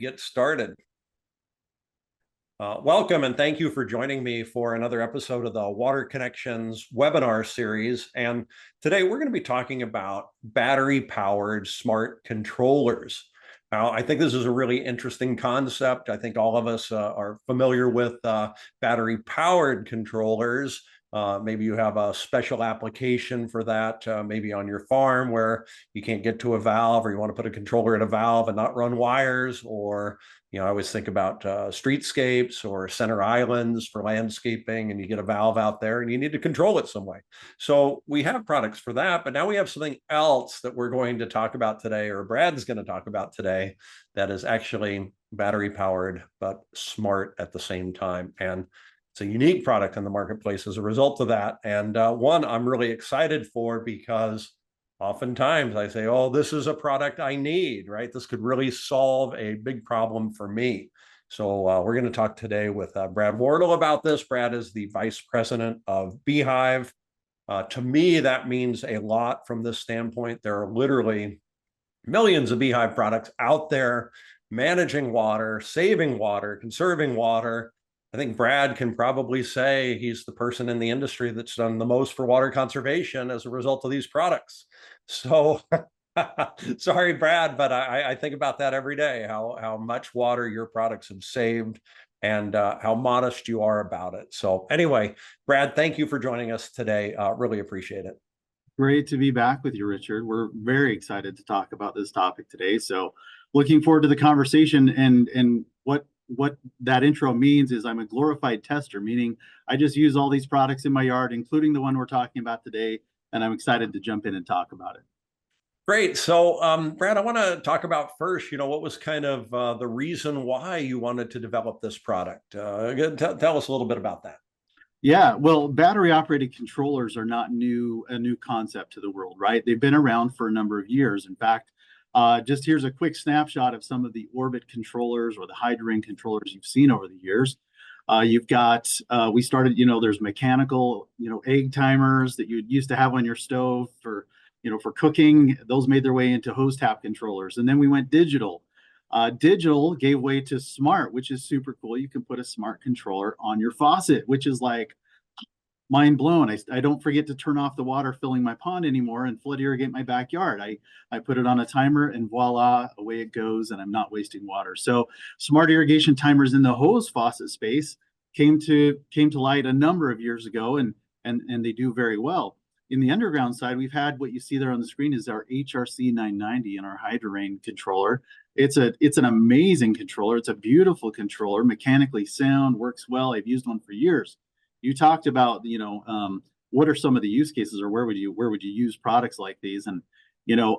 get started. Welcome and thank you for joining me for another episode of the Water Connections webinar series. And today we're going to be talking about battery-powered smart controllers. Now, I think this is a really interesting concept. I think all of us are familiar with battery-powered controllers. Maybe you have a special application for that, maybe on your farm where you can't get to a valve, or you want to put a controller at a valve and not run wires, or I always think about streetscapes or center islands for landscaping, and you get a valve out there and you need to control it some way. So we have products for that, but now we have something else that we're going to talk about today, or Brad's going to talk about today, that is actually battery powered, but smart at the same time. And it's a unique product in the marketplace as a result of that. And one I'm really excited for, because oftentimes I say, oh, this is a product I need, right? This could really solve a big problem for me. So we're going to talk today with Brad Wardle about this. Brad is the Vice President of B-hyve. To me, that means a lot from this standpoint. There are literally millions of B-hyve products out there managing water, saving water, conserving water. I think Brad can probably say he's the person in the industry that's done the most for water conservation as a result of these products. So sorry, Brad, but I think about that every day, how much water your products have saved and how modest you are about it. So anyway, Brad, thank you for joining us today. Really appreciate it. Great to be back with you, Richard. We're very excited to talk about this topic today. So looking forward to the conversation. And what that intro means is I'm a glorified tester, meaning I just use all these products in my yard, including the one we're talking about today, and I'm excited to jump in and talk about it. Great. So, Brad, I want to talk about first, what was kind of the reason why you wanted to develop this product? Tell us a little bit about that. Yeah, well, battery operated controllers are not a new concept to the world, right? They've been around for a number of years. In fact, just here's a quick snapshot of some of the Orbit controllers or the Hydroring controllers you've seen over the years. You've got, we started, there's mechanical, egg timers that you used to have on your stove for cooking. Those made their way into hose tap controllers. And then we went digital. Digital gave way to smart, which is super cool. You can put a smart controller on your faucet, which is like mind blown. I don't forget to turn off the water filling my pond anymore and flood irrigate my backyard. I put it on a timer and voila, away it goes, and I'm not wasting water. So smart irrigation timers in the hose faucet space came to light a number of years ago, and they do very well. In the underground side, we've had what you see there on the screen is our HRC 990 and our Hydroring controller. It's an amazing controller. It's a beautiful controller, mechanically sound, works well. I've used one for years. You talked about, what are some of the use cases, or where would you use products like these? And,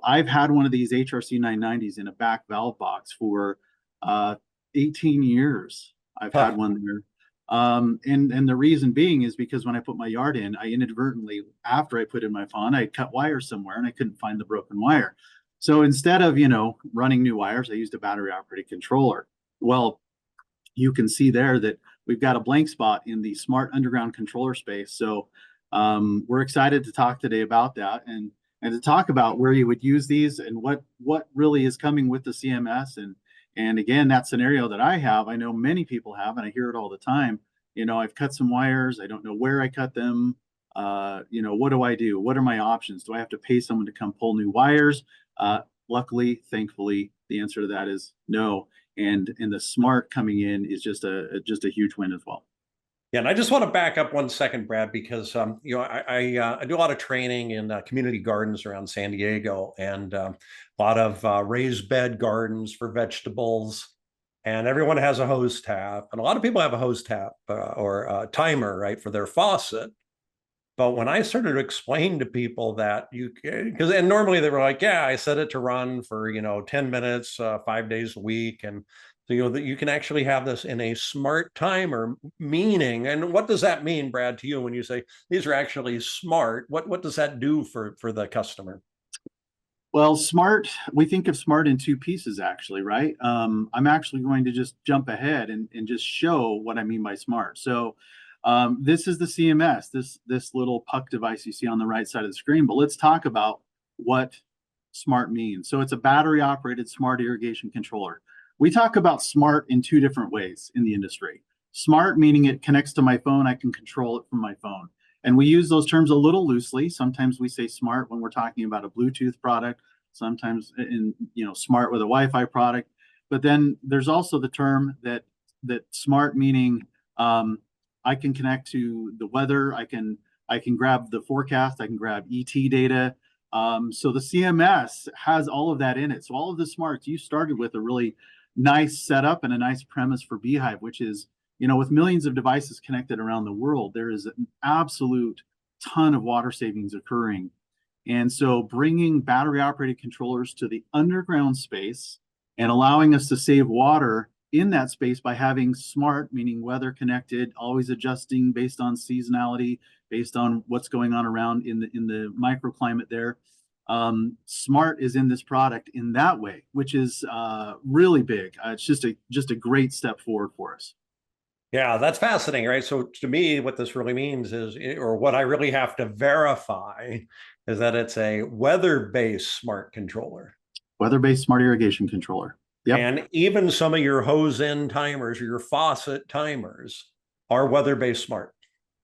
I've had one of these HRC 990s in a back valve box for 18 years. I've had one there. And the reason being is because when I put my yard in, I inadvertently, after I put in my pond, I cut wires somewhere and I couldn't find the broken wire. So instead of, running new wires, I used a battery operated controller. Well, you can see there that we've got a blank spot in the smart underground controller space. So we're excited to talk today about that and to talk about where you would use these and what really is coming with the CMS. And again, that scenario that I have, I know many people have, and I hear it all the time. I've cut some wires. I don't know where I cut them. What do I do? What are my options? Do I have to pay someone to come pull new wires? Luckily, thankfully, the answer to that is no. And the smart coming in is just a huge win as well. Yeah, and I just want to back up 1 second, Brad, because I do a lot of training in community gardens around San Diego, and a lot of raised bed gardens for vegetables, and everyone has a hose tap, and a lot of people have a hose tap or a timer, right, for their faucet. But when I started to explain to people that and normally they were like, yeah, I set it to run for 10 minutes, 5 days a week, and so that you can actually have this in a smart timer, meaning, and what does that mean, Brad, to you when you say these are actually smart? What does that do for the customer? Well, smart, we think of smart in two pieces, actually, right? I'm actually going to just jump ahead and just show what I mean by smart. So this is the CMS, this little puck device you see on the right side of the screen. But let's talk about what smart means. So it's a battery operated smart irrigation controller. We talk about smart in two different ways in the industry. Smart meaning it connects to my phone, I can control it from my phone. And we use those terms a little loosely. Sometimes we say smart when we're talking about a Bluetooth product, sometimes in smart with a Wi-Fi product. But then there's also the term that smart meaning I can connect to the weather, I can grab the forecast, I can grab ET data. So the CMS has all of that in it. So all of the smarts, you started with a really nice setup and a nice premise for B-hyve, which is, with millions of devices connected around the world, there is an absolute ton of water savings occurring. And so bringing battery operated controllers to the underground space and allowing us to save water in that space by having smart, meaning weather connected, always adjusting based on seasonality, based on what's going on around in the microclimate there. Smart is in this product in that way, which is really big. It's just a great step forward for us. Yeah, that's fascinating, right? So to me, what this really means is, or what I really have to verify is that it's a weather-based smart controller. Weather-based smart irrigation controller. Yep. And even some of your hose end timers or your faucet timers are weather-based smart.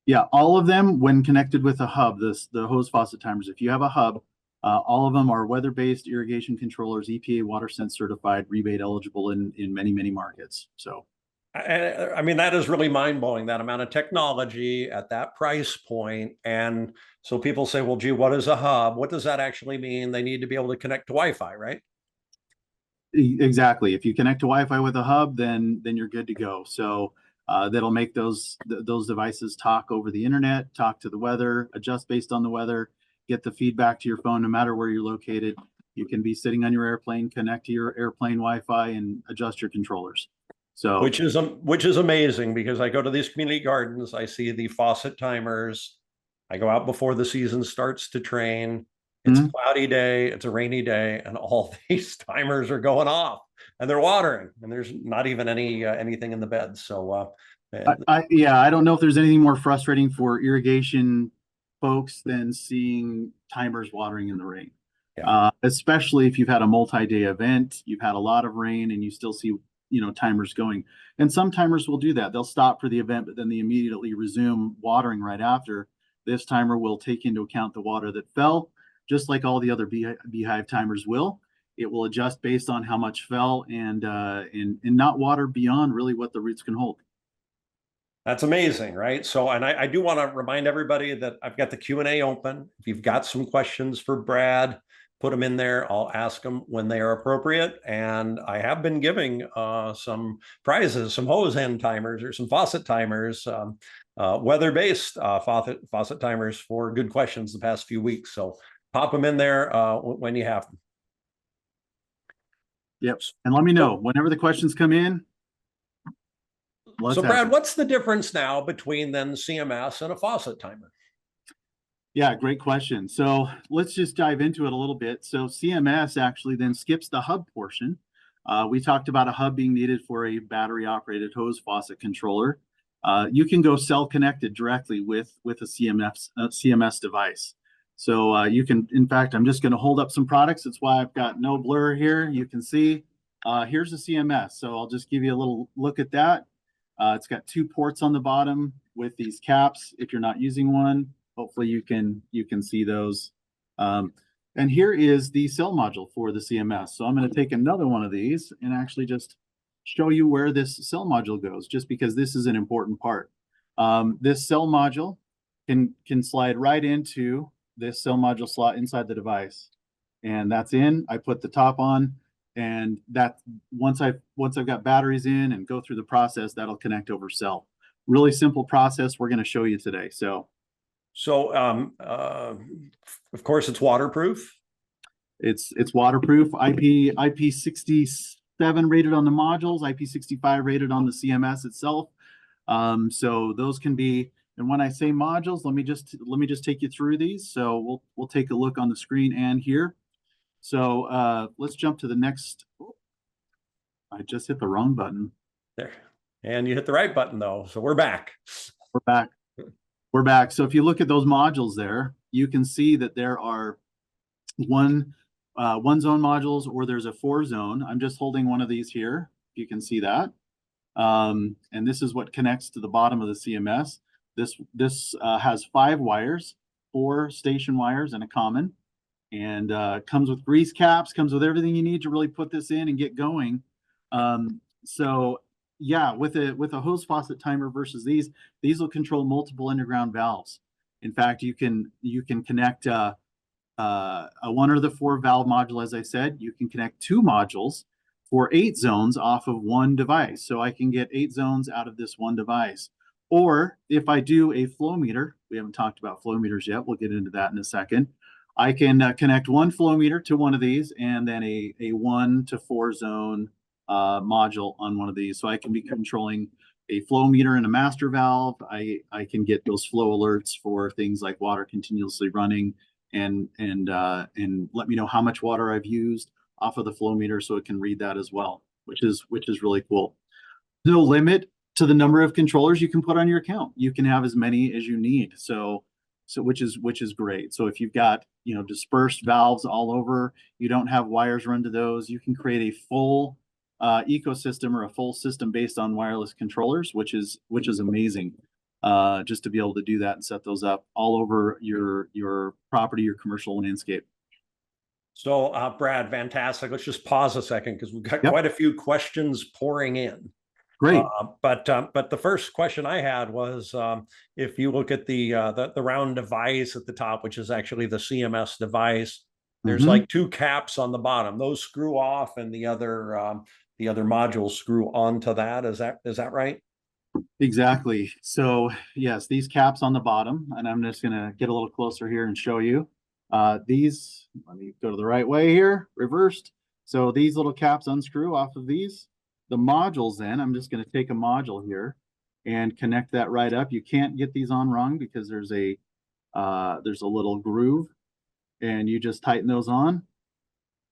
Yeah, all of them when connected with a hub, the hose faucet timers, if you have a hub, all of them are weather-based irrigation controllers, EPA WaterSense certified, rebate eligible in many, many markets. So I mean, that is really mind-blowing, that amount of technology at that price point. And so people say, well, gee, what is a hub? What does that actually mean? They need to be able to connect to Wi-Fi, right? exactly. If you connect to Wi-Fi with a hub, then you're good to go. So that'll make those devices talk over the internet, talk to the weather, adjust based on the weather, get the feedback to your phone no matter where you're located. You can be sitting on your airplane, connect to your airplane Wi-Fi and adjust your controllers. So which is amazing, because I go to these community gardens, I see the faucet timers. I go out before the season starts to train. It's a cloudy day, it's a rainy day, and all these timers are going off and they're watering, and there's not even anything in the bed. So I don't know if there's anything more frustrating for irrigation folks than seeing timers watering in the rain. yeah. Especially if you've had a multi-day event, you've had a lot of rain, and you still see timers going. And some timers will do that. They'll stop for the event, but then they immediately resume watering right after. This timer will take into account the water that fell, just like all the other B-hyve timers will. It will adjust based on how much fell and not water beyond really what the roots can hold. That's amazing, right? So, and I do want to remind everybody that I've got the Q&A open. If you've got some questions for Brad, put them in there. I'll ask them when they are appropriate. And I have been giving some prizes, some hose end timers or some faucet timers, weather-based faucet timers for good questions the past few weeks. So pop them in there when you have them. Yep. And let me know whenever the questions come in. So Brad, what's the difference now between then CMS and a faucet timer? Yeah, great question. So let's just dive into it a little bit. So CMS actually then skips the hub portion. We talked about a hub being needed for a battery operated hose faucet controller. You can go cell connected directly with a CMS device. So you can, in fact, I'm just going to hold up some products. That's why I've got no blur here. You can see here's a CMS. So I'll just give you a little look at that. It's got two ports on the bottom with these caps. If you're not using one, hopefully you can see those. And here is the cell module for the CMS. So I'm going to take another one of these and actually just show you where this cell module goes, just because this is an important part. This cell module can slide right into this cell module slot inside the device. And that's in. I put the top on. And that once I've got batteries in and go through the process, that'll connect over cell. Really simple process we're going to show you today. So of course, it's waterproof. It's waterproof. IP67 rated on the modules, IP65 rated on the CMS itself. So those can be. And when I say modules, let me just take you through these. So we'll take a look on the screen and here. So let's jump to the next. I just hit the wrong button. There. And you hit the right button, though. So we're back. We're back. We're back. So if you look at those modules there, you can see that there are one zone modules, or there's a 4 zone. I'm just holding one of these here. You can see that. And this is what connects to the bottom of the CMS. This has 5 wires, 4 station wires and a common, and comes with grease caps, comes with everything you need to really put this in and get going. So yeah, with a hose faucet timer versus these will control multiple underground valves. In fact, you can connect a 1 or the 4 valve module. As I said, you can connect 2 modules for 8 zones off of 1 device. So I can get 8 zones out of this 1 device. Or if I do a flow meter, we haven't talked about flow meters yet. We'll get into that in a second. I can connect 1 flow meter to one of these, and then a 1 to 4 zone module on one of these. So I can be controlling a flow meter and a master valve. I can get those flow alerts for things like water continuously running, and let me know how much water I've used off of the flow meter, so it can read that as well, which is really cool. No limit to the number of controllers you can put on your account. You can have as many as you need. So which is great. So if you've got, you know, dispersed valves all over, you don't have wires run to those, you can create a full ecosystem or a full system based on wireless controllers, which is amazing. Just to be able to do that and set those up all over your property, your commercial landscape. So, Brad, fantastic. Let's just pause a second because we've got Yep. quite a few questions pouring in. Great. But the first question I had was, if you look at the round device at the top, which is actually the CMS device, there's like 2 caps on the bottom. Those screw off, and the other modules screw onto that. Is that right? Exactly. So yes, these caps on the bottom, and I'm just gonna get a little closer here and show you. These, let me go to the right way here, reversed. So these little caps unscrew off of these. The modules then, I'm just gonna take a module here and connect that right up. You can't get these on wrong because there's a little groove, and you just tighten those on,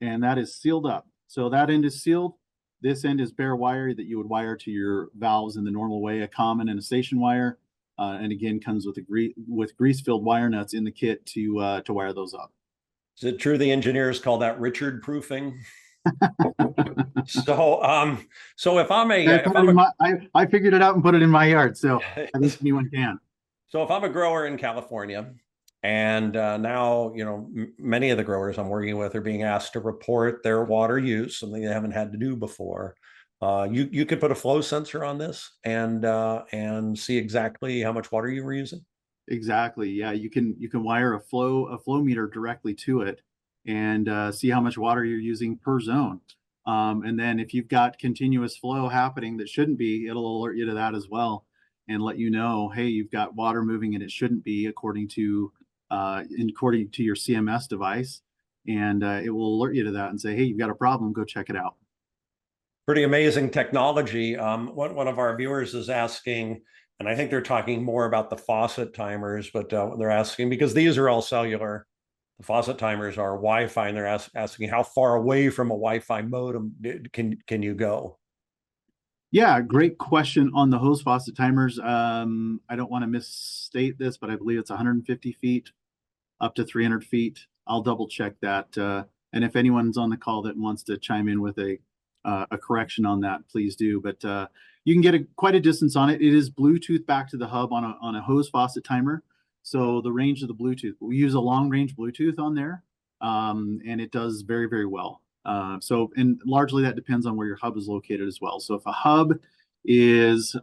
and that is sealed up. So that end is sealed. This end is bare wire that you would wire to your valves in the normal way, a common and a station wire, and again comes with grease-filled wire nuts in the kit to wire those up. Is it true the engineers call that Richard proofing? So if I'm I figured it out and put it in my yard, so I think anyone can. So if I'm a grower in California, and now, you know, many of the growers I'm working with are being asked to report their water use, something they haven't had to do before. You could put a flow sensor on this and see exactly how much water you were using. Exactly. Yeah, you can wire a flow meter directly to it and see how much water you're using per zone. And then if you've got continuous flow happening that shouldn't be, it'll alert you to that as well and let you know, hey, you've got water moving and it shouldn't be according to your CMS device. And it will alert you to that and say, hey, you've got a problem, go check it out. Pretty amazing technology. One of our viewers is asking, and I think they're talking more about the faucet timers, but they're asking, because these are all cellular, the faucet timers are Wi-Fi, and they're asking how far away from a Wi-Fi modem can you go? Yeah, great question on the hose faucet timers. I don't want to misstate this, but I believe it's 150 feet up to 300 feet. I'll double check that. And if anyone's on the call that wants to chime in with a correction on that, please do. But you can get quite a distance on it. It is Bluetooth back to the hub on a hose faucet timer. So the range of the Bluetooth, we use a long range Bluetooth on there, and it does very, very well. And largely that depends on where your hub is located as well. So if a hub is,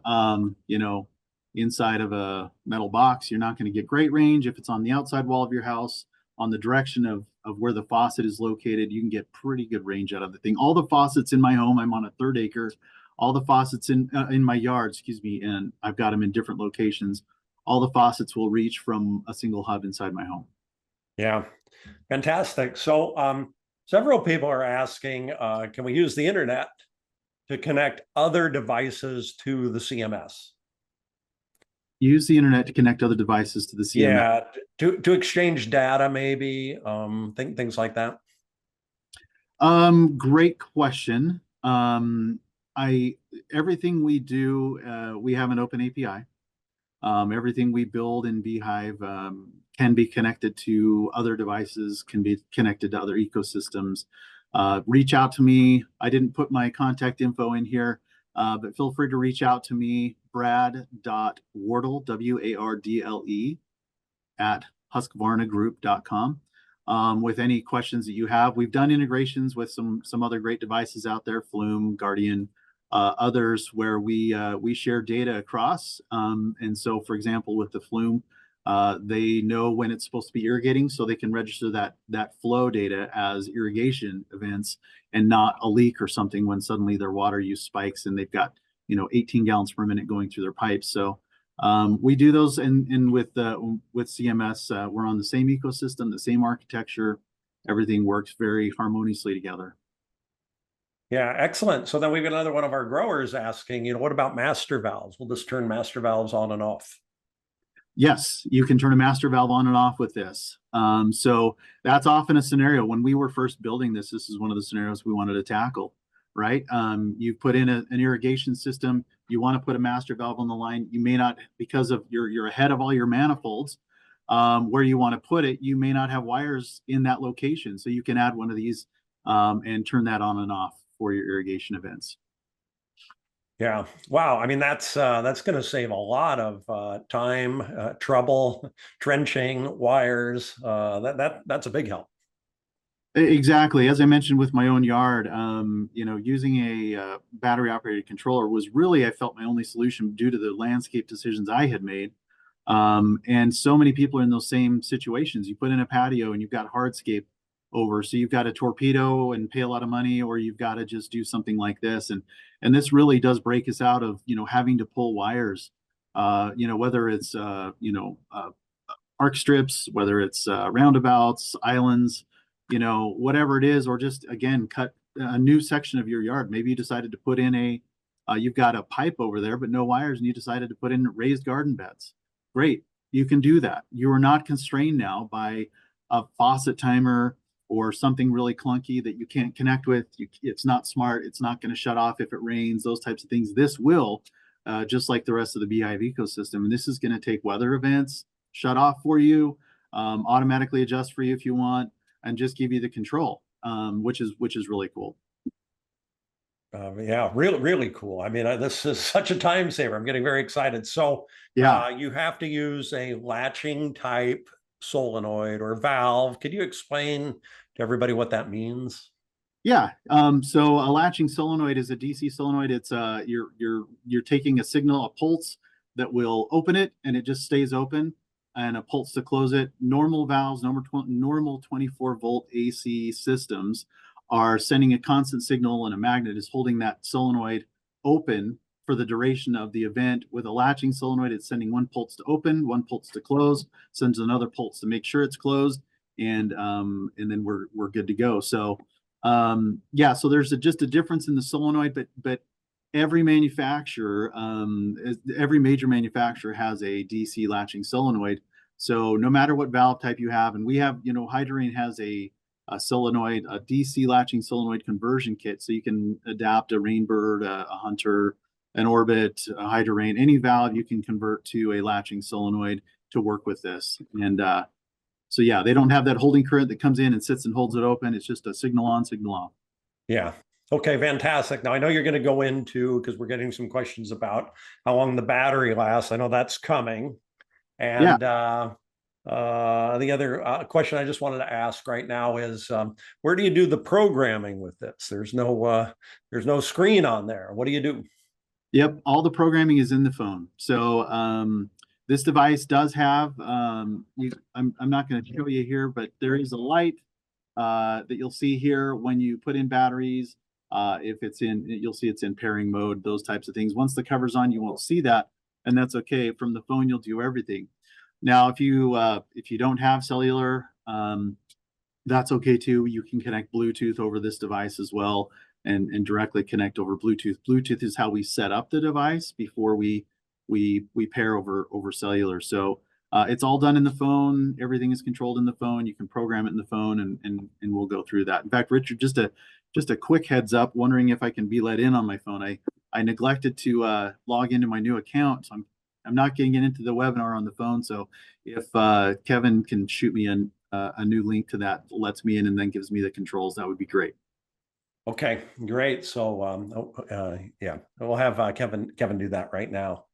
inside of a metal box, you're not going to get great range. If it's on the outside wall of your house, on the direction of where the faucet is located, you can get pretty good range out of the thing. All the faucets in my home, I'm on a 3rd acre, all the faucets in my yard, excuse me, and I've got them in different locations. All the faucets will reach from a single hub inside my home. Yeah, fantastic. So several people are asking, can we use the internet to connect other devices to the CMS? Use the internet to connect other devices to the CMS. Yeah, to exchange data, maybe, things like that. Great question. Everything we do, we have an open API. Everything we build in B-hyve can be connected to other devices, can be connected to other ecosystems. Reach out to me. I didn't put my contact info in here, but feel free to reach out to me, brad.wardle, Wardle, at husqvarnagroup.com, with any questions that you have. We've done integrations with some other great devices out there, Flume, Guardian, others, where we share data across. And so, for example, with the Flume, they know when it's supposed to be irrigating, so they can register that flow data as irrigation events and not a leak or something when suddenly their water use spikes and they've got 18 gallons per minute going through their pipes. So we do those, and with CMS, we're on the same ecosystem, the same architecture. Everything works very harmoniously together. Yeah, excellent. So then we've got another one of our growers asking, what about master valves? Will this turn master valves on and off? Yes, you can turn a master valve on and off with this. So that's often a scenario. When we were first building this is one of the scenarios we wanted to tackle, right? You put in an irrigation system, you want to put a master valve on the line. You may not, because of you're ahead of all your manifolds, where you want to put it, you may not have wires in that location. So you can add one of these and turn that on and off for your irrigation events. Yeah. Wow. I mean, that's going to save a lot of time, trouble, trenching, wires. That's a big help. Exactly. As I mentioned with my own yard, using a battery operated controller was really, I felt, my only solution due to the landscape decisions I had made. And so many people are in those same situations. You put in a patio and you've got hardscape over, so you've got a torpedo and pay a lot of money, or you've got to just do something like this. And this really does break us out of, having to pull wires, whether it's, arc strips, whether it's roundabouts, islands, whatever it is, or just, again, cut a new section of your yard. Maybe you decided to put in you've got a pipe over there, but no wires, and you decided to put in raised garden beds. Great. You can do that. You are not constrained now by a faucet timer or something really clunky that you can't connect with. It's not smart. It's not going to shut off if it rains, those types of things. This will, just like the rest of the B-hyve ecosystem. And this is going to take weather events, shut off for you, automatically adjust for you if you want, and just give you the control, which is really cool. Yeah, really, really cool. I mean, this is such a time saver. I'm getting very excited. So, Yeah. you have to use a latching type solenoid or valve. Could you explain to everybody what that means? Yeah. So a latching solenoid is a DC solenoid. It's you're taking a signal, a pulse that will open it, and it just stays open, and a pulse to close it. Normal valves, normal 24-volt AC systems are sending a constant signal, and a magnet is holding that solenoid open for the duration of the event. With a latching solenoid, it's sending one pulse to open, one pulse to close, sends another pulse to make sure it's closed, and then we're good to go. So yeah, so there's just a difference in the solenoid, but every manufacturer, every major manufacturer has a DC latching solenoid. So no matter what valve type you have, and we have, Hydrarain has a solenoid, a DC latching solenoid conversion kit, so you can adapt a Rainbird, a Hunter, an Orbit, a Hydrarain, any valve you can convert to a latching solenoid to work with this. And so yeah, they don't have that holding current that comes in and sits and holds it open. It's just a signal on, signal off. Yeah. Okay, fantastic. Now I know you're going to go into, because we're getting some questions about how long the battery lasts. I know that's coming. Yeah. And the other question I just wanted to ask right now is, where do you do the programming with this? There's no screen on there. What do you do? Yep. All the programming is in the phone. So this device does have, I'm not going to show you here, but there is a light that you'll see here when you put in batteries. If it's in, you'll see it's in pairing mode, those types of things. Once the cover's on, you won't see that, and that's okay. From the phone, you'll do everything. Now, if you don't have cellular, that's okay too. You can connect Bluetooth over this device as well, and directly connect over Bluetooth. Bluetooth is how we set up the device before we pair over cellular. So it's all done in the phone. Everything is controlled in the phone. You can program it in the phone, and we'll go through that. In fact, Richard, just a quick heads up, wondering if I can be let in on my phone. I neglected to log into my new account, so I'm not getting into the webinar on the phone. So if Kevin can shoot me a new link to that lets me in and then gives me the controls, that would be great. Okay, great. So, yeah, we'll have Kevin do that right now.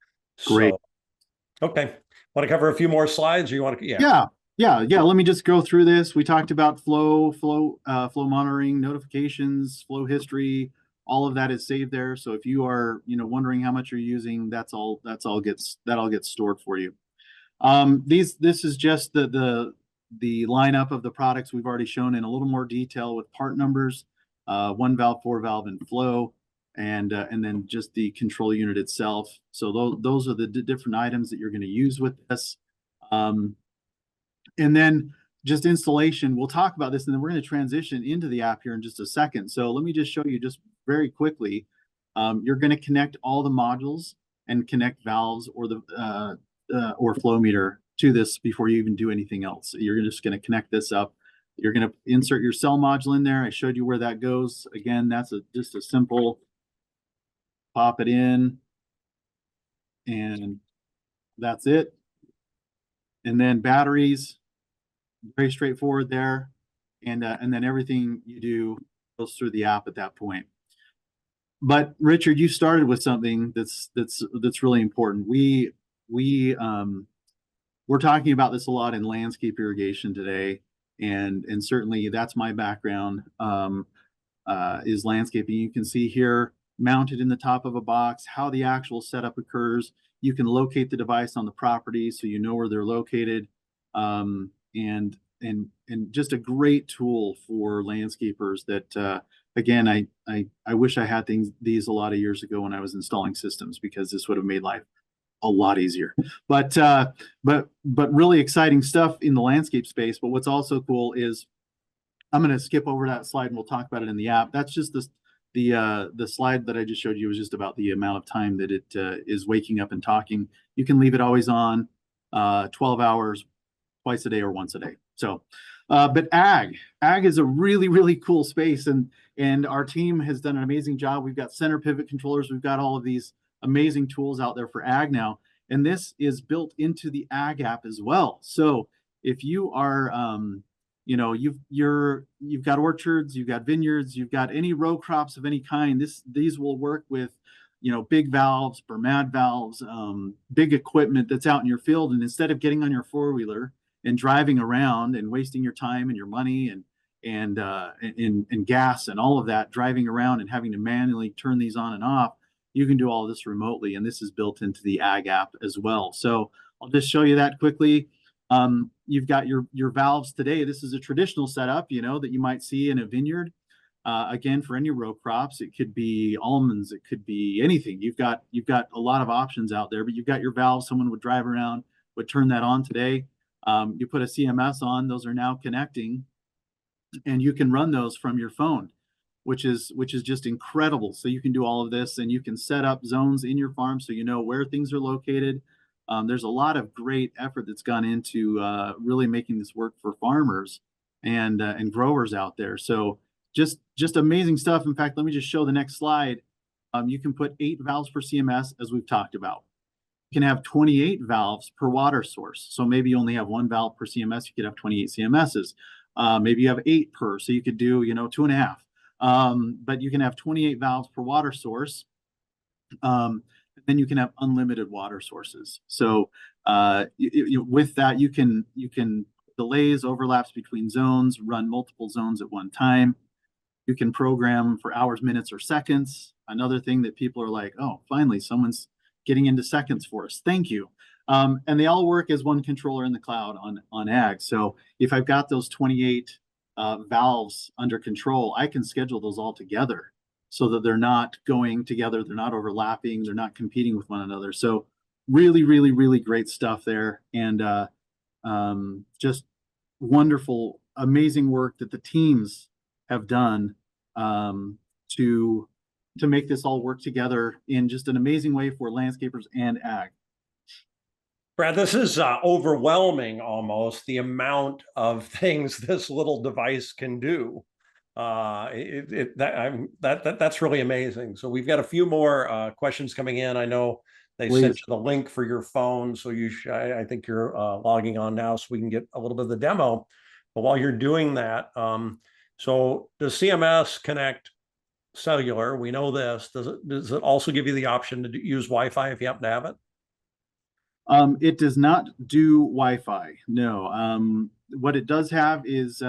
Great. So, okay, want to cover a few more slides, or you want to? Yeah. Yeah. Let me just go through this. We talked about flow monitoring, notifications, flow history. All of that is saved there. So if you are, wondering how much you're using, that all gets stored for you. This is just the lineup of the products we've already shown in a little more detail with part numbers, one valve, four valve, and flow, and then just the control unit itself. So those are the different items that you're going to use with this. Um, and then just installation. We'll talk about this, and then we're going to transition into the app here in just a second. So let me just show you just very quickly. You're going to connect all the modules and connect valves or the or flow meter to this before you even do anything else. You're just going to connect this up. You're going to insert your cell module in there. I showed you where that goes. Again, that's just a simple pop it in, and that's it. And then batteries, very straightforward there. And then everything you do goes through the app at that point. But Richard, you started with something that's really important. We're talking about this a lot in landscape irrigation today, and certainly that's my background, is landscaping. You can see here mounted in the top of a box how the actual setup occurs. You can locate the device on the property so you know where they're located, and just a great tool for landscapers that again, I wish I had these a lot of years ago when I was installing systems, because this would have made life a lot easier. But really exciting stuff in the landscape space. But what's also cool is, I'm going to skip over that slide and we'll talk about it in the app. That's just the slide that I just showed you was just about the amount of time that it is waking up and talking. You can leave it always on, 12 hours, twice a day or once a day. So, but ag is a really, really cool space, and our team has done an amazing job. We've got center pivot controllers. We've got all of these amazing tools out there for ag now, and this is built into the ag app as well. So if you are, you've got orchards, you've got vineyards, you've got any row crops of any kind, these will work with, big valves, Burmad valves, big equipment that's out in your field. And instead of getting on your four-wheeler and driving around and wasting your time and your money and gas and all of that, driving around and having to manually turn these on and off, you can do all this remotely. And this is built into the ag app as well. So I'll just show you that quickly. You've got your valves today. This is a traditional setup, that you might see in a vineyard. Again, for any row crops, it could be almonds, it could be anything. You've got a lot of options out there, but you've got your valves. Someone would drive around, would turn that on today. You put a CMS on; those are now connecting, and you can run those from your phone, which is just incredible. So you can do all of this, and you can set up zones in your farm so you know where things are located. There's a lot of great effort that's gone into really making this work for farmers and growers out there. So just amazing stuff. In fact, let me just show the next slide. You can put 8 valves per CMS, as we've talked about. You can have 28 valves per water source. So maybe you only have 1 valve per CMS. You could have 28 CMSs. Maybe you have 8 per, so you could do 2.5. But you can have 28 valves per water source. Then you can have unlimited water sources. So with that, you can delays, overlaps between zones, run multiple zones at one time. You can program for hours, minutes, or seconds. Another thing that people are like, oh, finally, someone's getting into seconds for us. Thank you. And they all work as one controller in the cloud on ag. So if I've got those 28 valves under control, I can schedule those all together so that they're not going together, they're not overlapping, they're not competing with one another. So really, really, really great stuff there. And just wonderful, amazing work that the teams have done to make this all work together in just an amazing way for landscapers and ag. Brad, this is overwhelming almost, the amount of things this little device can do. That's really amazing. So we've got a few more questions coming in. I know they sent Please. you the link for your phone, so I think you're logging on now, so we can get a little bit of the demo. But while you're doing that, so does CMS connect cellular. We know this. Does it also give you the option to use Wi-Fi if you happen to have it? It does not do Wi-Fi. No. What it does have is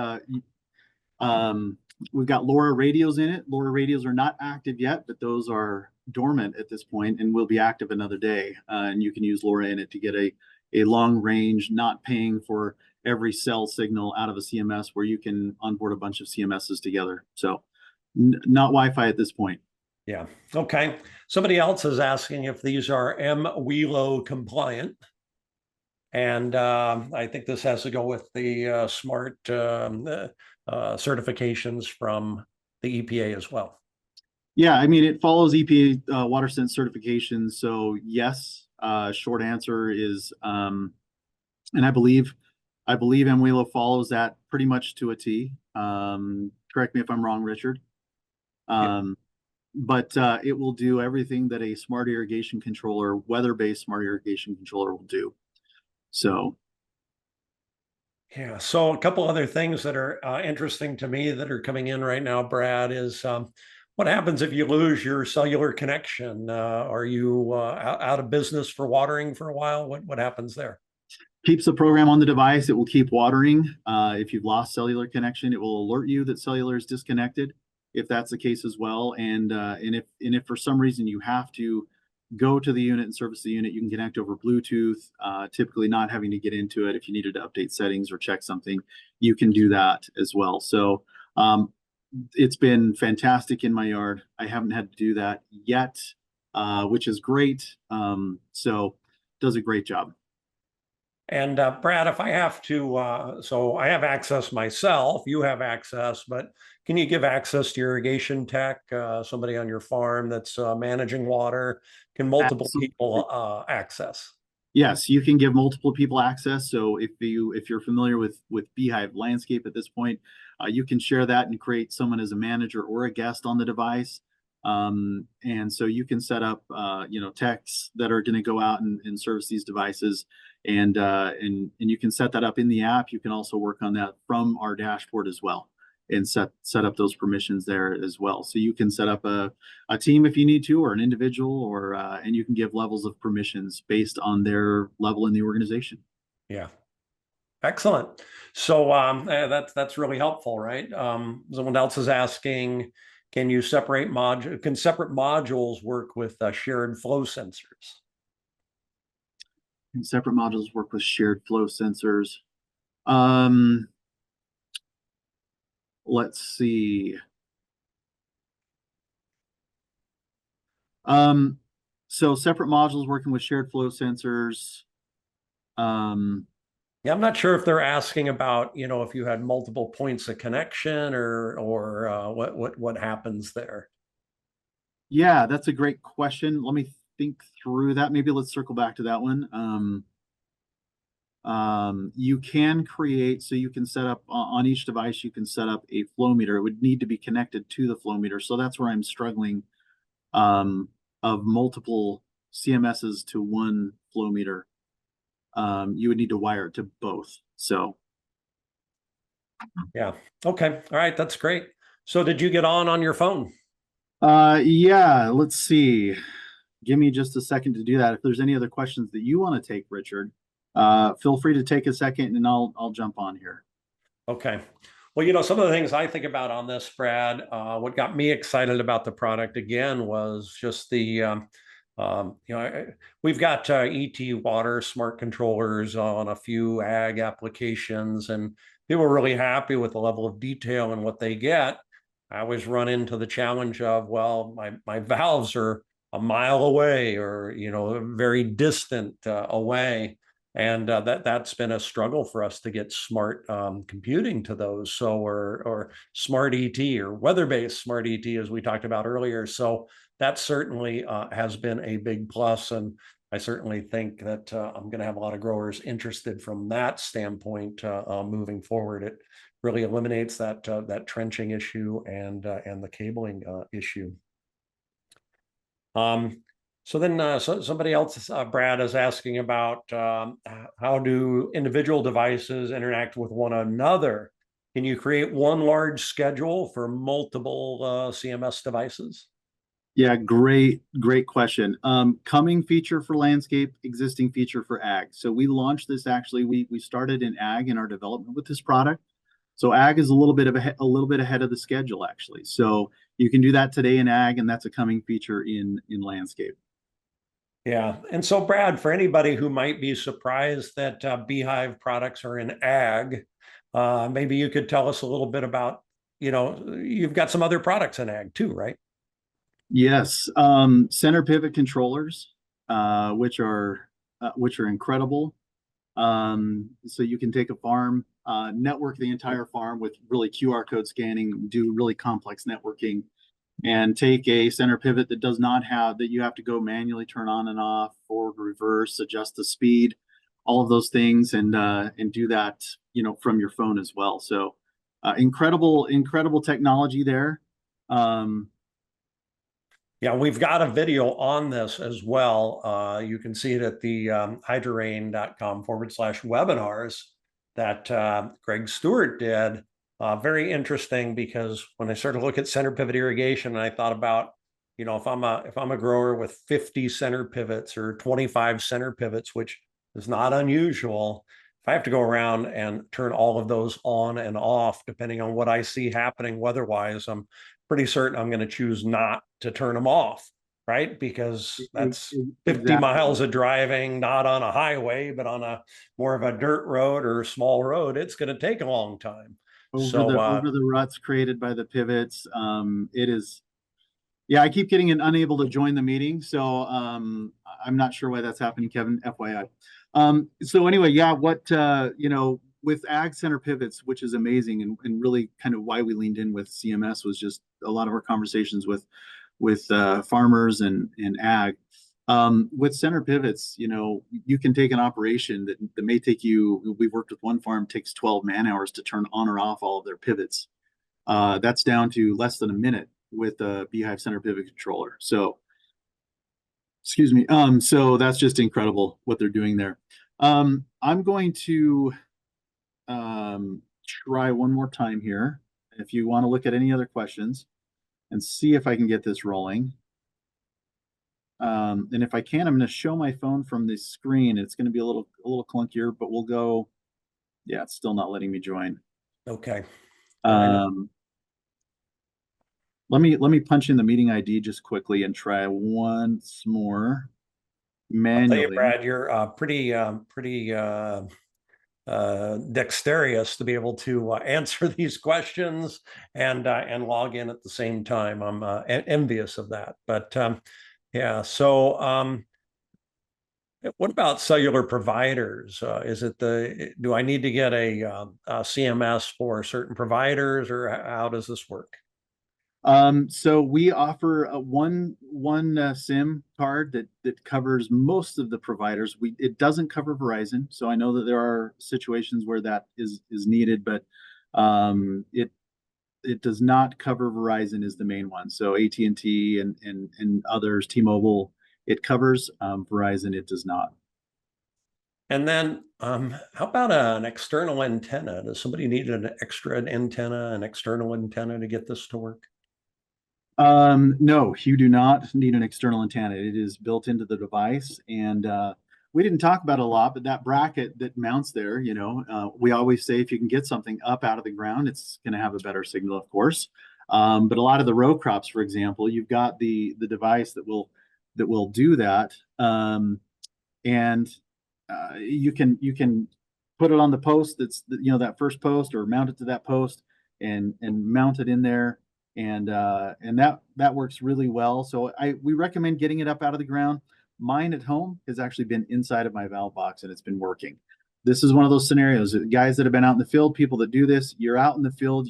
um, we've got LoRa radios in it. LoRa radios are not active yet, but those are dormant at this point and will be active another day. And you can use LoRa in it to get a long range, not paying for every cell signal out of a CMS, where you can onboard a bunch of CMSs together. So not Wi-Fi at this point. Yeah. Okay. Somebody else is asking if these are MWELO compliant. And I think this has to go with the smart certifications from the EPA as well. Yeah, I mean, it follows EPA WaterSense certification. So yes, short answer is, and I believe MWELO follows that pretty much to a T. Correct me if I'm wrong, Richard. But it will do everything that a smart irrigation controller, weather-based smart irrigation controller will do. So yeah. So a couple other things that are interesting to me that are coming in right now, Brad, is what happens if you lose your cellular connection? Are you out of business for watering for a while? What happens there? keeps the program on the device. It will keep watering. If you've lost cellular connection, it will alert you that cellular is disconnected, if that's the case as well. And if for some reason you have to go to the unit and service the unit, you can connect over Bluetooth, typically not having to get into it. If you needed to update settings or check something, you can do that as well. So it's been fantastic in my yard. I haven't had to do that yet, which is great. So does a great job. And Brad, if I have to, so I have access myself, you have access, but can you give access to irrigation tech, somebody on your farm that's managing water? Can multiple Absolutely. people access? Yes, you can give multiple people access. So if you're familiar with B-hyve landscape at this point, you can share that and create someone as a manager or a guest on the device. And so you can set up techs that are going to go out and service these devices, and you can set that up in the app. You can also work on that from our dashboard as well, and set up those permissions there as well. So you can set up a team if you need to, or an individual, or and you can give levels of permissions based on their level in the organization. Yeah. Excellent. So that's really helpful, right? Someone else is asking, can separate modules work with shared flow sensors? And separate modules work with shared flow sensors. Um, let's see. So separate modules working with shared flow sensors. Yeah, I'm not sure if they're asking about, if you had multiple points of connection or what happens there. Yeah, that's a great question. Let me think through that. Maybe let's circle back to that one. You can create, so you can set up on each device, you can set up a flow meter. It would need to be connected to the flow meter. So that's where I'm struggling, of multiple CMSs to one flow meter. You would need to wire it to both. So Yeah. Okay. All right. That's great. So did you get on your phone? yeah, let's see. Give me just a second to do that. If there's any other questions that you want to take, Richard, feel free to take a second and I'll jump on here. Okay. Well, some of the things I think about on this, Brad, what got me excited about the product again was just we've got ET water smart controllers on a few ag applications, and people are really happy with the level of detail and what they get. I always run into the challenge of, well, my valves are a mile away or, very distant away. And that's been a struggle for us to get smart computing to those. So, or smart ET or weather-based smart ET, as we talked about earlier. So that certainly has been a big plus, and I certainly think that I'm going to have a lot of growers interested from that standpoint moving forward. It really eliminates that trenching issue and the cabling issue. So then somebody else, Brad, is asking about how do individual devices interact with one another Can you create one large schedule for multiple CMS devices? Yeah, great question. Coming feature for landscape, existing feature for ag. So we launched this actually. We started in ag in our development with this product. So ag is a little bit ahead of the schedule actually. So you can do that today in ag, and that's a coming feature in landscape. Yeah. And so, Brad, for anybody who might be surprised that B-hyve products are in ag, maybe you could tell us a little bit about, you've got some other products in ag too, right? Yes, center pivot controllers, which are incredible. So you can take a farm, network the entire farm with really QR code scanning, do really complex networking, and take a center pivot that does not have that you have to go manually turn on and off, forward, reverse, adjust the speed, all of those things, and do that, from your phone as well. So, incredible technology there. Um, Yeah, we've got a video on this as well. You can see it at the hydrarain.com/webinars that Greg Stewart did. Very interesting because when I started to look at center pivot irrigation, I thought about, if I'm a grower with 50 center pivots or 25 center pivots, which is not unusual, if I have to go around and turn all of those on and off, depending on what I see happening weather-wise, I'm pretty certain I'm going to choose not to turn them off, right? Because that's 50 exactly. miles of driving, not on a highway, but on a more of a dirt road or a small road. It's going to take a long time. So, Over the ruts created by the pivots. It is, yeah, I keep getting unable to join the meeting, so I'm not sure why that's happening, Kevin. FYI. So anyway, yeah, with ag center pivots, which is amazing, and really kind of why we leaned in with CMS was just a lot of our conversations with farmers and ag. With center pivots, you can take an operation that may take you. We've worked with one farm, takes 12 man hours to turn on or off all of their pivots. That's down to less than a minute with a B-hyve center pivot controller. So, excuse me. So that's just incredible what they're doing there. I'm going to try one more time here. If you want to look at any other questions and see if I can get this rolling. And if I can, I'm going to show my phone from the screen. It's going to be a little clunkier, but we'll go. Yeah, it's still not letting me join. okay. Let me punch in the meeting ID just quickly and try once more I'll tell you, manually. Brad, you're pretty dexterous to be able to answer these questions and log in at the same time. I'm envious of that. But yeah, so what about cellular providers? Do I need to get a CMS for certain providers, or how does this work? So we offer a one SIM card that covers most of the providers. It doesn't cover Verizon, so I know that there are situations where that is needed, but it does not cover Verizon is the main one. So AT&T and others, T-Mobile, it covers. Verizon, it does not. And then, how about an external antenna? Does somebody need an external antenna to get this to work? No, you do not need an external antenna. It is built into the device, and we didn't talk about it a lot, but that bracket that mounts there, we always say if you can get something up out of the ground, it's going to have a better signal, of course. But a lot of the row crops, for example, you've got the device that will do that, and you can put it on the post that's that first post, or mount it to that post and mount it in there, and that works really well. So we recommend getting it up out of the ground. Mine at home has actually been inside of my valve box, and it's been working. This is one of those scenarios, guys that have been out in the field, people that do this. You're out in the field,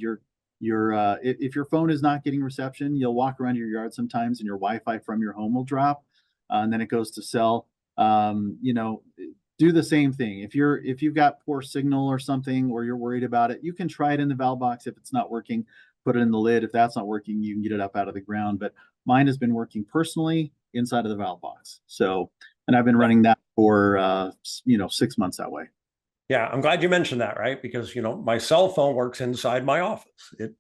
if your phone is not getting reception, you'll walk around your yard sometimes and your Wi-Fi from your home will drop, and then it goes to cell. Do the same thing. If you've got poor signal or something, or you're worried about it, you can try it in the valve box. If it's not working, put it in the lid. If that's not working, you can get it up out of the ground. But mine has been working personally inside of the valve box. So, and I've been running that for 6 months that way. Yeah, I'm glad you mentioned that, right? Because, my cell phone works inside my office. It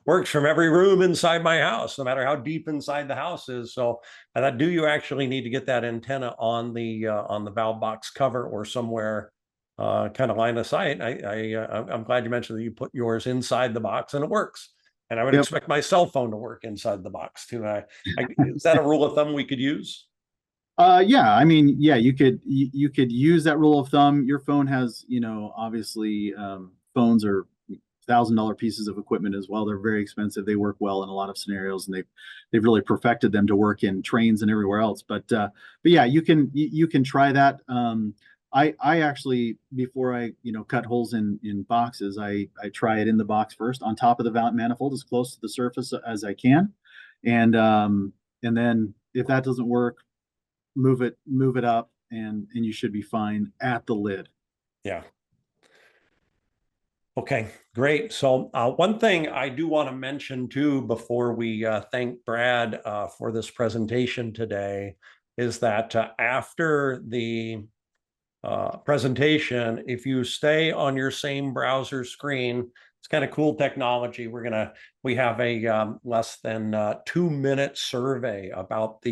works from every room inside my house, no matter how deep inside the house is. So, do you actually need to get that antenna on the valve box cover or somewhere, kind of line of sight? I'm glad you mentioned that you put yours inside the box and it works. And I would Yep. expect my cell phone to work inside the box too. Is that a rule of thumb we could use? Yeah, I mean, yeah, you could use that rule of thumb. Your phone has, obviously, phones are $1,000 pieces of equipment as well. They're very expensive. They work well in a lot of scenarios, and they've really perfected them to work in trains and everywhere else. But yeah, you can try that. I actually, before I cut holes in boxes, I try it in the box first on top of the manifold as close to the surface as I can, and and then if that doesn't work, move it up, and you should be fine at the lid. Yeah. Okay, great. So, one thing I do want to mention too before we thank Brad for this presentation today is that after the presentation, if you stay on your same browser screen, it's kind of cool technology. We have a less than 2 minute survey about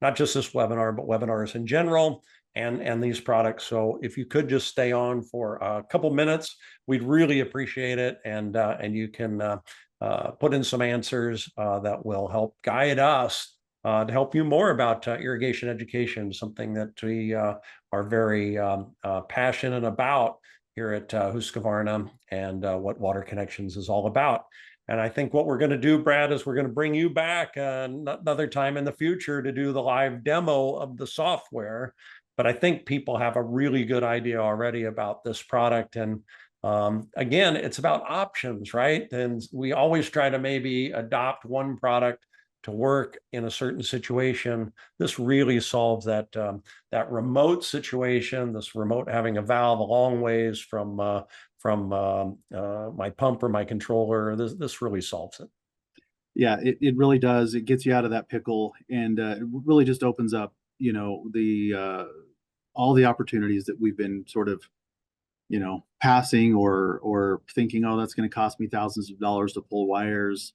not just this webinar, but webinars in general and these products. So if you could just stay on for a couple minutes, we'd really appreciate it. And you can put in some answers that will help guide us to help you more about irrigation education, something that we are very passionate about here at Husqvarna, and what Water Connections is all about. And I think what we're going to do, Brad, is we're going to bring you back another time in the future to do the live demo of the software. But I think people have a really good idea already about this product. And again, it's about options, right? And we always try to maybe adopt one product to work in a certain situation. This really solves that remote situation. This remote having a valve a long ways from my pump or my controller. This really solves it. Yeah, it really does. It gets you out of that pickle, and it really just opens up, the all the opportunities that we've been sort of, passing or thinking, oh, that's going to cost me thousands of dollars to pull wires.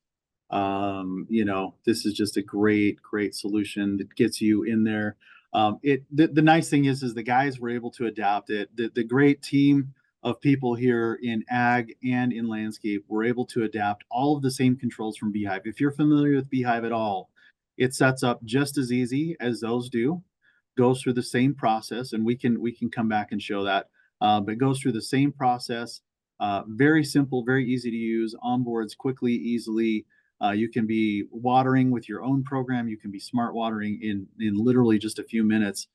This is just a great solution that gets you in there. The nice thing is the guys were able to adapt it. The great team of people here in ag and in landscape were able to adapt all of the same controls from B-hyve. If you're familiar with B-hyve at all, it sets up just as easy as those do, goes through the same process, and we can come back and show that. But goes through the same process. Very simple, very easy to use, onboards quickly, easily. You can be watering with your own program. You can be smart watering in literally just a few minutes.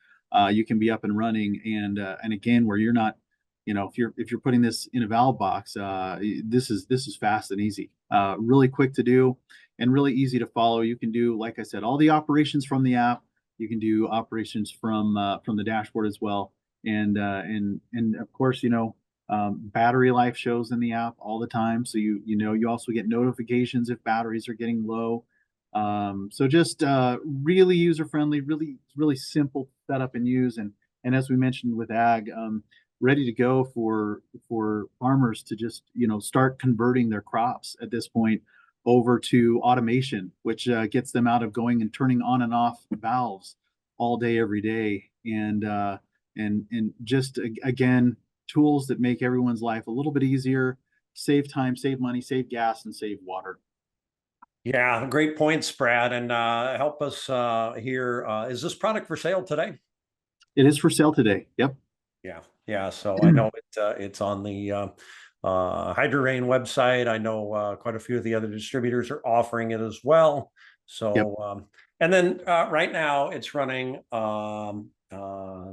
You can be up and running, and again, where you're not, if you're putting this in a valve box, this is fast and easy, really quick to do, and really easy to follow. You can do, like I said, all the operations from the app. You can do operations from the dashboard as well, and of course, battery life shows in the app all the time, so you also get notifications if batteries are getting low. So just really user friendly, really simple setup and use, and as we mentioned with ag, ready to go for farmers to just start converting their crops at this point over to automation, which gets them out of going and turning on and off valves all day every day, and just again, tools that make everyone's life a little bit easier, save time, save money, save gas, and save water. Yeah, great points, Brad. And help us here. Is this product for sale today? It is for sale today. Yep. Yeah, yeah. So I know it's on the Hydrorain website. I know quite a few of the other distributors are offering it as well. Yep. So and then right now it's running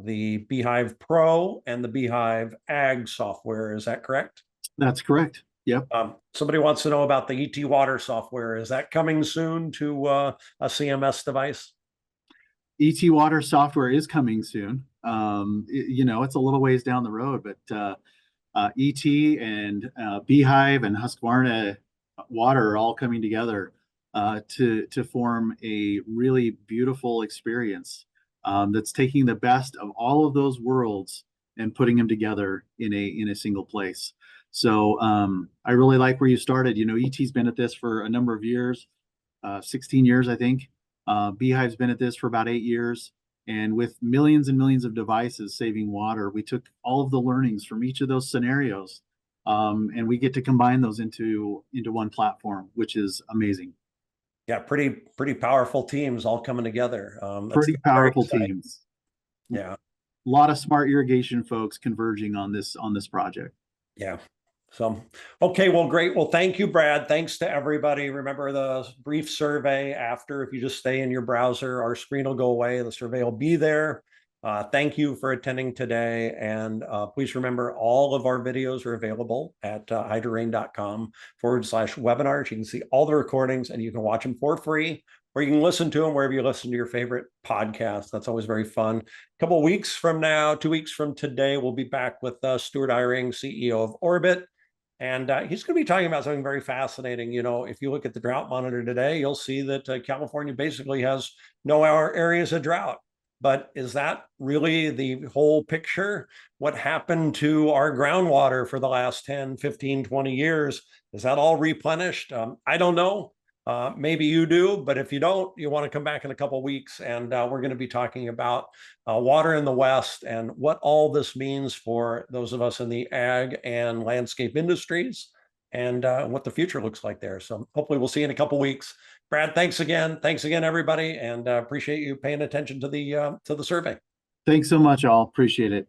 the B-hyve Pro and the B-hyve Ag software. Is that correct? That's correct. Yep. Somebody wants to know about the ET Water software. Is that coming soon to a CMS device? ET Water software is coming soon. It's a little ways down the road, but ET and B-hyve and Husqvarna Water are all coming together to form a really beautiful experience that's taking the best of all of those worlds and putting them together in a single place. So I really like where you started. You know, ET's been at this for a number of years, 16 years, I think. B-hyve's been at this for about 8 years. And with millions and millions of devices saving water, we took all of the learnings from each of those scenarios, and we get to combine those into one platform, which is amazing. Yeah, pretty powerful teams all coming together. Pretty That's very powerful exciting. teams. Yeah, A lot of smart irrigation folks converging on this project. yeah. So, okay, well, great. Well, thank you, Brad. Thanks to everybody. Remember the brief survey after, if you just stay in your browser, our screen will go away. The survey will be there. Thank you for attending today. And please remember, all of our videos are available at iDerrain.com/webinars. You can see all the recordings and you can watch them for free, or you can listen to them wherever you listen to your favorite podcast. That's always very fun. A couple of weeks from now, 2 weeks from today, we'll be back with Stuart Eyring, CEO of Orbit. And he's going to be talking about something very fascinating. You know, if you look at the drought monitor today, you'll see that California basically has no areas of drought. But is that really the whole picture? What happened to our groundwater for the last 10, 15, 20 years? Is that all replenished? I don't know. Maybe you do, but if you don't, you want to come back in a couple of weeks, and we're going to be talking about water in the West and what all this means for those of us in the ag and landscape industries, and what the future looks like there. So hopefully we'll see you in a couple of weeks. Brad, thanks again. Thanks again, everybody, and appreciate you paying attention to the survey. Thanks so much, all. Appreciate it.